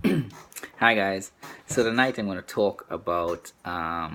Hi guys. So tonight I'm going to talk about a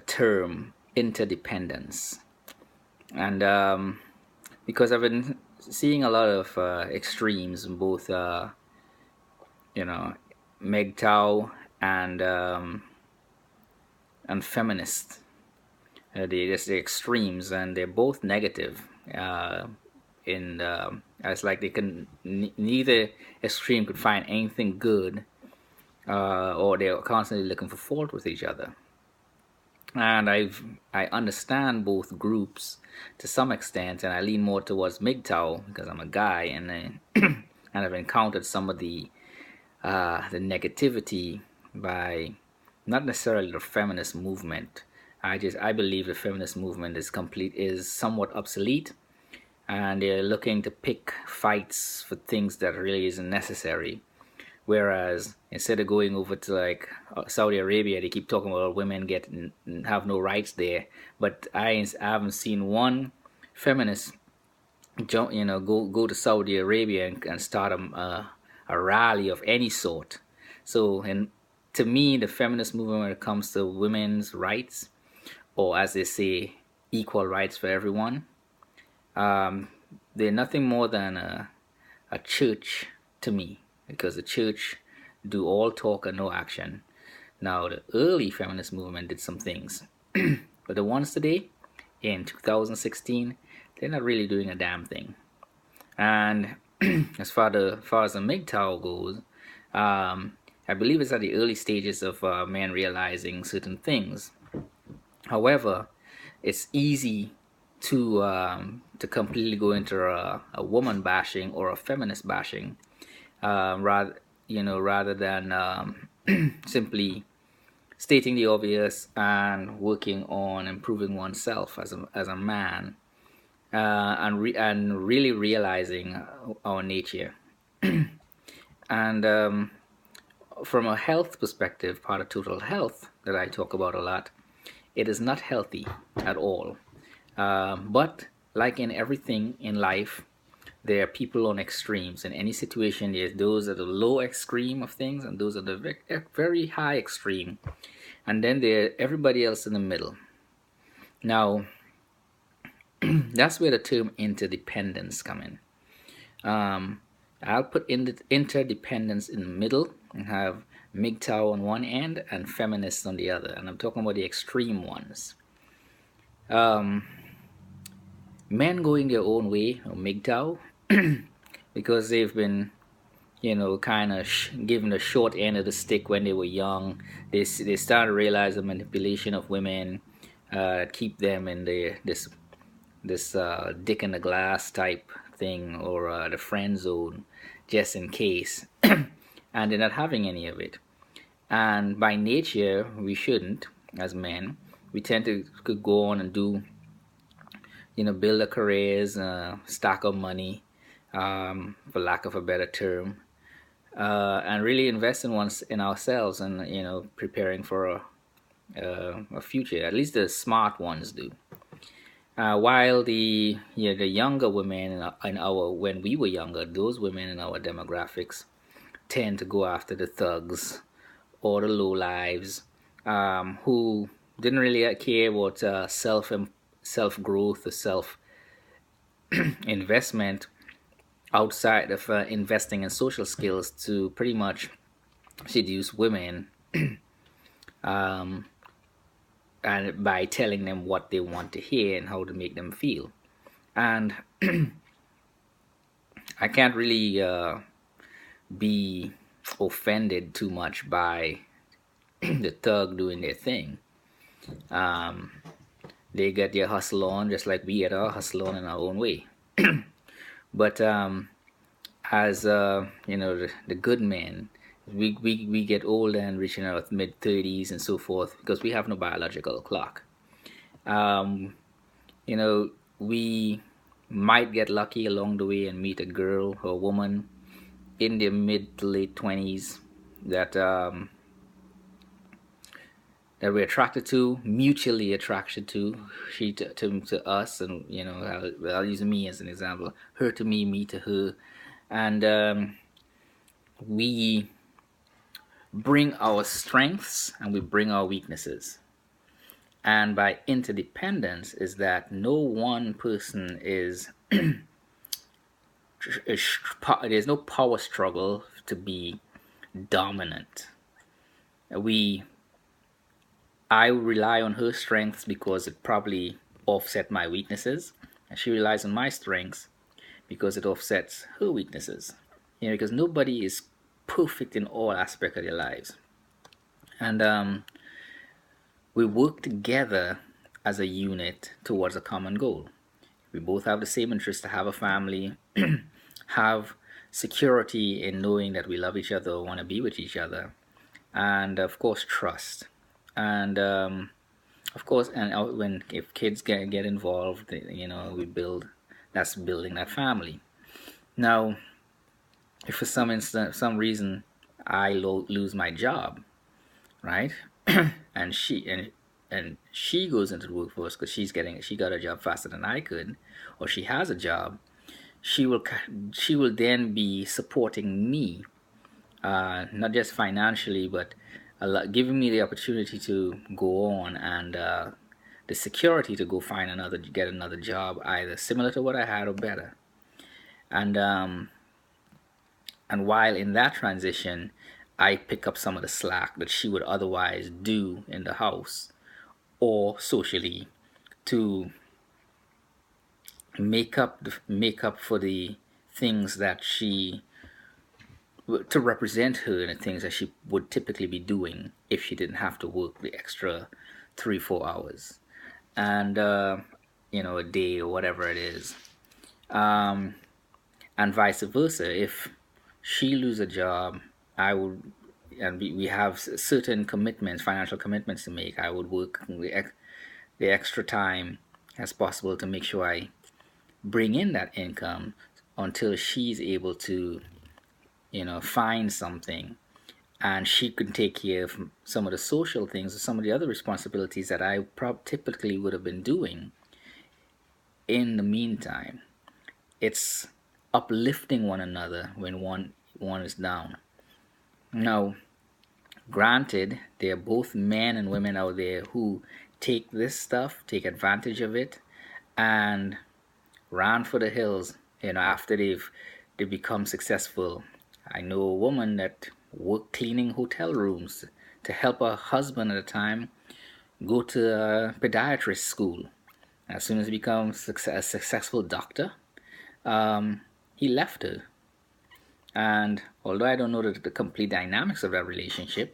term, interdependence, and because I've been seeing a lot of extremes in both, you know, MGTOW and feminist. Just the extremes, and they're both negative. In It's like they can neither extreme could find anything good, or they're constantly looking for fault with each other. And I understand both groups to some extent, and I lean more towards MGTOW because I'm a guy, and I've encountered some of the negativity by not necessarily the feminist movement. I believe the feminist movement is somewhat obsolete, and they're looking to pick fights for things that really isn't necessary. Whereas instead of going over to like Saudi Arabia, they keep talking about women have no rights there. But I haven't seen one feminist go to Saudi Arabia and start a rally of any sort. So, and to me, the feminist movement, when it comes to women's rights, or as they say, equal rights for everyone, um, they're nothing more than a church to me, because the church do all talk and no action. Now, the early feminist movement did some things, but the ones today, in 2016, they're not really doing a damn thing. And far as the MGTOW goes, I believe it's at the early stages of men realizing certain things. However, it's easy to completely go into a woman bashing or a feminist bashing, rather than simply stating the obvious and working on improving oneself as a man, and really realizing our nature. And from a health perspective, part of total health that I talk about a lot, it is not healthy at all. But like in everything in life, there are people on extremes. In any situation, there's those at the low extreme of things, and those at the very high extreme, and then there's everybody else in the middle. Now, that's where the term interdependence come in. I'll put in the interdependence in the middle and have MGTOW on one end and feminists on the other, and I'm talking about the extreme ones. Men going their own way, or MGTOW, because they've been, kind of given the short end of the stick when they were young. They started to realize the manipulation of women, keep them in this dick in the glass type thing, or the friend zone, just in case, and they're not having any of it. And by nature, we shouldn't, as men. We tend to could go on and do, build our careers, stack up money, for lack of a better term, and really invest in ourselves, and preparing for a future. At least the smart ones do. While the younger women in our when we were younger, those women in our demographics tend to go after the thugs or the low lives, who didn't really care about self growth or self investment outside of investing in social skills to pretty much seduce women, um, and by telling them what they want to hear and how to make them feel. And I can't really be offended too much by the thug doing their thing. Um, they get their hustle on just like we get our hustle on in our own way. But as the good men, we get older and reaching our mid 30s and so forth, because we have no biological clock. Um, we might get lucky along the way and meet a girl or a woman in their mid to late 20s that that we're attracted to, mutually attracted to, she to us, and I'll use me as an example, her to me to her, and we bring our strengths and we bring our weaknesses. And by interdependence is that no one person there's no power struggle to be dominant. We I rely on her strengths because it probably offset my weaknesses, and she relies on my strengths because it offsets her weaknesses. Because nobody is perfect in all aspects of their lives, and we work together as a unit towards a common goal. We both have the same interest to have a family, have security in knowing that we love each other or want to be with each other, and of course trust. And of course, and when if kids get involved, we build. That's building that family. Now, if for some reason I lose my job, right, and she goes into the workforce because she got a job faster than I could, or she has a job, she will then be supporting me, not just financially, but giving me the opportunity to go on and the security to go get another job, either similar to what I had or better. And while in that transition, I pick up some of the slack that she would otherwise do in the house or socially to make up for the things that she to represent her in the things that she would typically be doing if she didn't have to work the extra 3-4 hours and a day or whatever it is, and vice versa. If she lose a job, I would, and we have certain commitments, financial commitments to make. I would work the extra time as possible to make sure I bring in that income until she's able to find something, and she could take care of some of the social things or some of the other responsibilities that I typically would have been doing in the meantime. It's uplifting one another when one is down. Now, granted, there are both men and women out there who take this stuff, take advantage of it, and ran for the hills, after they become successful. I know a woman that worked cleaning hotel rooms to help her husband at the time go to a pediatrist school. As soon as he becomes a successful doctor, he left her. And although I don't know the complete dynamics of that relationship,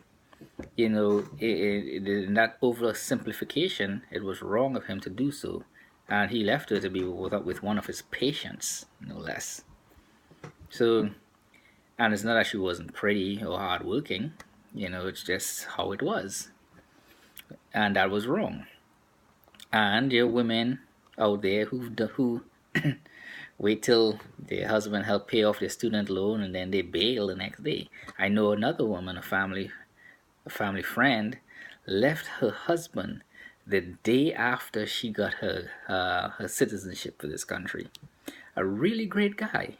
in that oversimplification, it was wrong of him to do so. And he left her to be with one of his patients, no less. So, and it's not that she wasn't pretty or hardworking, it's just how it was. And that was wrong. And there are women out there who wait till their husband help pay off their student loan and then they bail the next day. I know another woman, a family friend, left her husband the day after she got her citizenship for this country. A really great guy,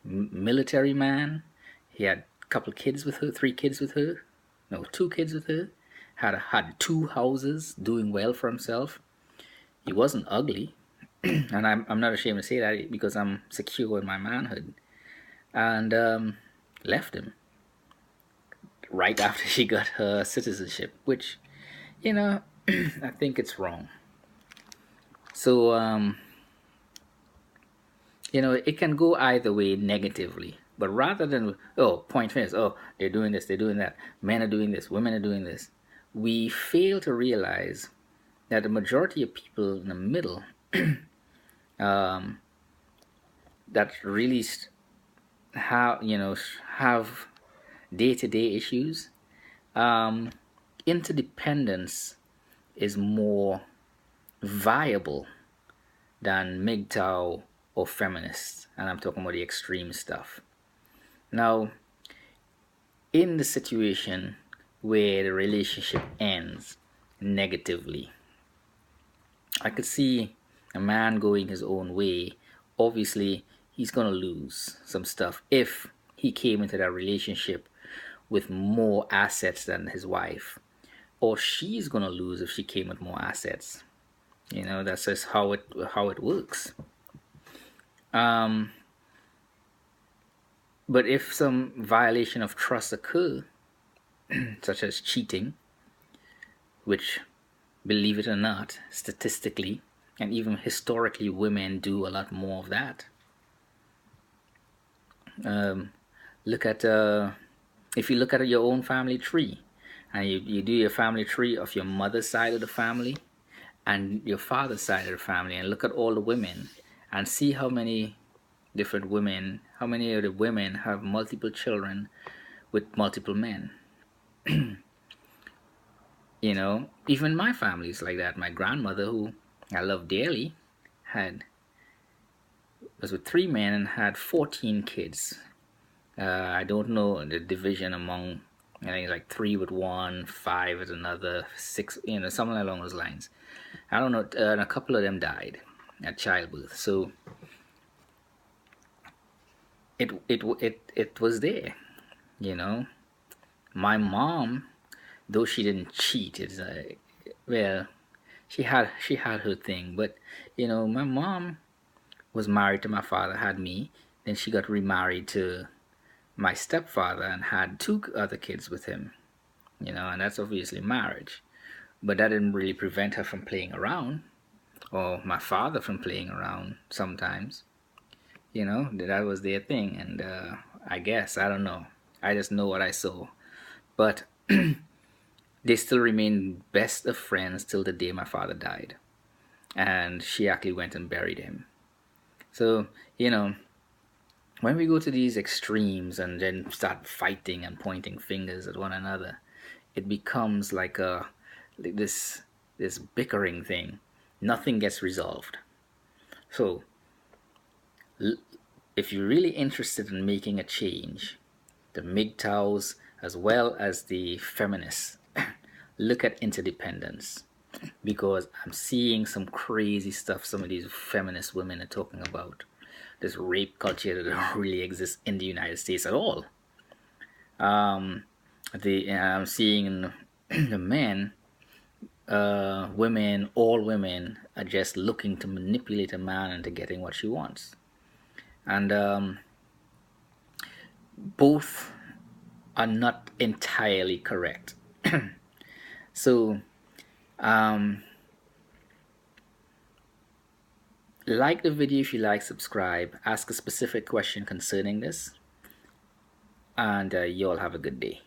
military man. He had a couple kids with her, 3 kids with her, no, 2 kids with her. Had 2 houses, doing well for himself. He wasn't ugly, and I'm not ashamed to say that because I'm secure in my manhood. And left him right after she got her citizenship, which, I think it's wrong. So, it can go either way negatively. But rather than, point fingers, they're doing this, they're doing that, men are doing this, women are doing this, we fail to realize that the majority of people in the middle that really have day-to-day issues, interdependence is more viable than MGTOW or feminists, and I'm talking about the extreme stuff. Now, in the situation where the relationship ends negatively, I could see a man going his own way. Obviously, he's gonna lose some stuff if he came into that relationship with more assets than his wife, or she's gonna lose if she came with more assets. That's just how it works. Um, but if some violation of trust occur, such as cheating, which, believe it or not, statistically and even historically, women do a lot more of that. Um, look at If you look at your own family tree, and you do your family tree of your mother's side of the family and your father's side of the family, and look at all the women and see how many how many of the women have multiple children with multiple men. Even my family is like that. My grandmother, who I love dearly, had was with 3 men and had 14 kids. I don't know the division among. I think like 3 with one, 5 with another, 6, something along those lines. I don't know. And a couple of them died at childbirth. So it was there. You know, my mom, though she didn't cheat, well, she had her thing, but my mom was married to my father, had me, then she got remarried to my stepfather and had 2 other kids with him, and that's obviously marriage. But that didn't really prevent her from playing around, or my father from playing around sometimes. That was their thing, and I guess, I don't know. I just know what I saw. But they still remain best of friends till the day my father died. And she actually went and buried him. So, when we go to these extremes and then start fighting and pointing fingers at one another, it becomes like this bickering thing. Nothing gets resolved. So, if you're really interested in making a change, the MGTOWs as well as the feminists, look at Interdependence, because I'm seeing some crazy stuff some of these feminist women are talking about. This rape culture that don't really exist in the United States at all. I'm seeing the men, women, all women are just looking to manipulate a man into getting what she wants, and both are not entirely correct. So, like the video if you like, subscribe, ask a specific question concerning this, and you all have a good day.